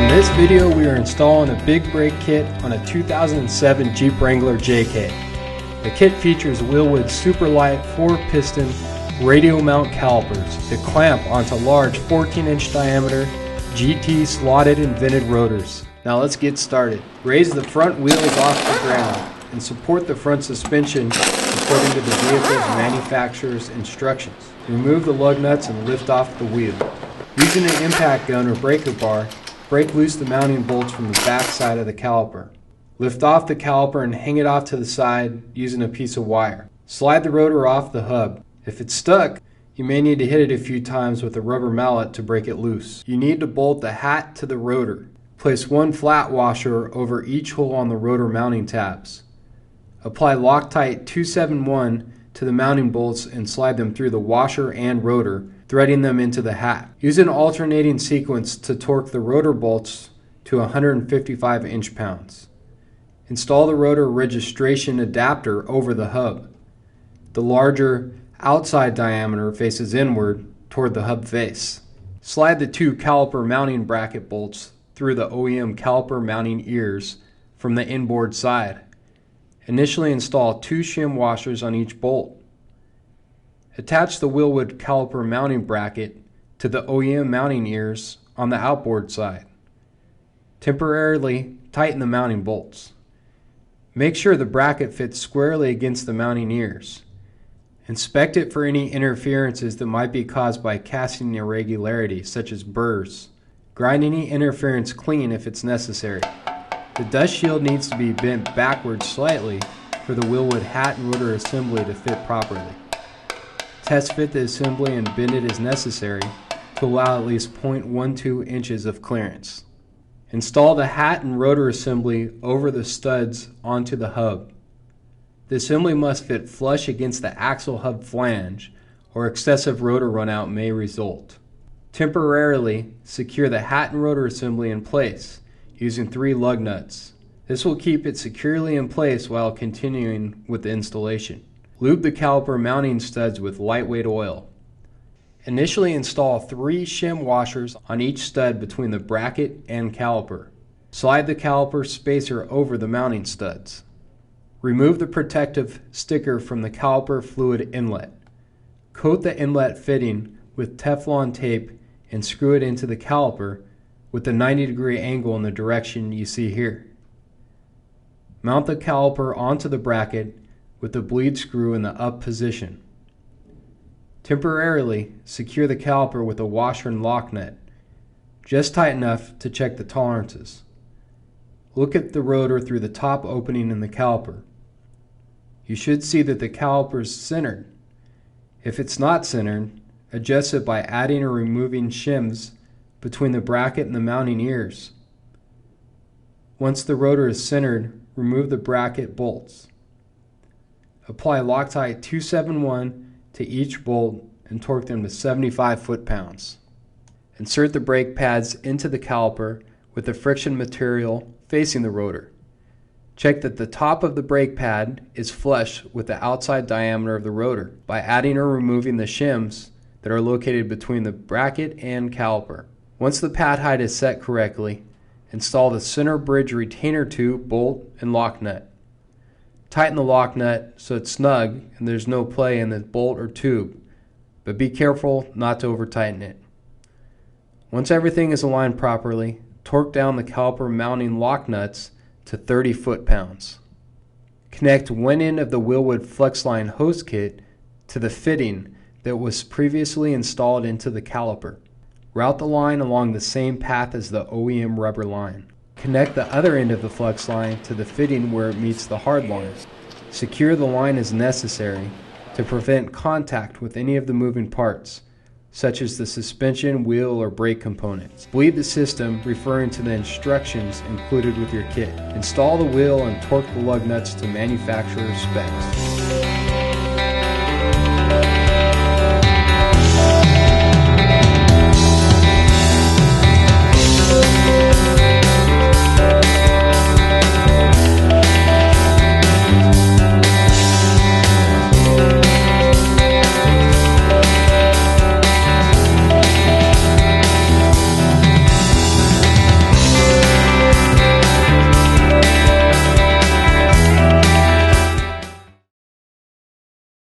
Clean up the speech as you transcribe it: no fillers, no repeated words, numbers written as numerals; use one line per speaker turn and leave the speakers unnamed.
In this video, we are installing a big brake kit on a 2007 Jeep Wrangler JK. The kit features Wilwoods Superlite 4-piston radial mount calipers that clamp onto large 14-inch diameter GT slotted and vented rotors. Now let's get started. Raise the front wheels off the ground and support the front suspension according to the vehicle's manufacturer's instructions. Remove the lug nuts and lift off the wheel. Using an impact gun or breaker bar, break loose the mounting bolts from the back side of the caliper. Lift off the caliper and hang it off to the side using a piece of wire. Slide the rotor off the hub. If it's stuck, you may need to hit it a few times with a rubber mallet to break it loose. You need to bolt the hat to the rotor. Place one flat washer over each hole on the rotor mounting tabs. Apply Loctite 271 to the mounting bolts and slide them through the washer and rotor, threading them into the hat. Use an alternating sequence to torque the rotor bolts to 155 inch-pounds. Install the rotor registration adapter over the hub. The larger outside diameter faces inward toward the hub face. Slide the two caliper mounting bracket bolts through the OEM caliper mounting ears from the inboard side. Initially install two shim washers on each bolt. Attach the Wilwood caliper mounting bracket to the OEM mounting ears on the outboard side. Temporarily tighten the mounting bolts. Make sure the bracket fits squarely against the mounting ears. Inspect it for any interferences that might be caused by casting irregularities such as burrs. Grind any interference clean if it's necessary. The dust shield needs to be bent backwards slightly for the Wilwood hat and rotor assembly to fit properly. Test fit the assembly and bend it as necessary to allow at least 0.12 inches of clearance. Install the hat and rotor assembly over the studs onto the hub. The assembly must fit flush against the axle hub flange or excessive rotor runout may result. Temporarily secure the hat and rotor assembly in place using 3 lug nuts. This will keep it securely in place while continuing with the installation. Lube the caliper mounting studs with lightweight oil. Initially install 3 shim washers on each stud between the bracket and caliper. Slide the caliper spacer over the mounting studs. Remove the protective sticker from the caliper fluid inlet. Coat the inlet fitting with Teflon tape and screw it into the caliper with a 90-degree angle in the direction you see here. Mount the caliper onto the bracket with the bleed screw in the up position. Temporarily secure the caliper with a washer and lock nut, just tight enough to check the tolerances. Look at the rotor through the top opening in the caliper. You should see that the caliper is centered. If it's not centered, adjust it by adding or removing shims between the bracket and the mounting ears. Once the rotor is centered, remove the bracket bolts. Apply Loctite 271 to each bolt and torque them to 75 foot-pounds. Insert the brake pads into the caliper with the friction material facing the rotor. Check that the top of the brake pad is flush with the outside diameter of the rotor by adding or removing the shims that are located between the bracket and caliper. Once the pad height is set correctly, install the center bridge retainer tube, bolt, and lock nut. Tighten the lock nut so it's snug and there's no play in the bolt or tube, but be careful not to over tighten it. Once everything is aligned properly, torque down the caliper mounting lock nuts to 30 foot-pounds. Connect one end of the Wilwood FlexLine hose kit to the fitting that was previously installed into the caliper. Route the line along the same path as the OEM rubber line. Connect the other end of the flex line to the fitting where it meets the hard line. Secure the line as necessary to prevent contact with any of the moving parts, such as the suspension, wheel, or brake components. Bleed the system, referring to the instructions included with your kit. Install the wheel and torque the lug nuts to manufacturer's specs.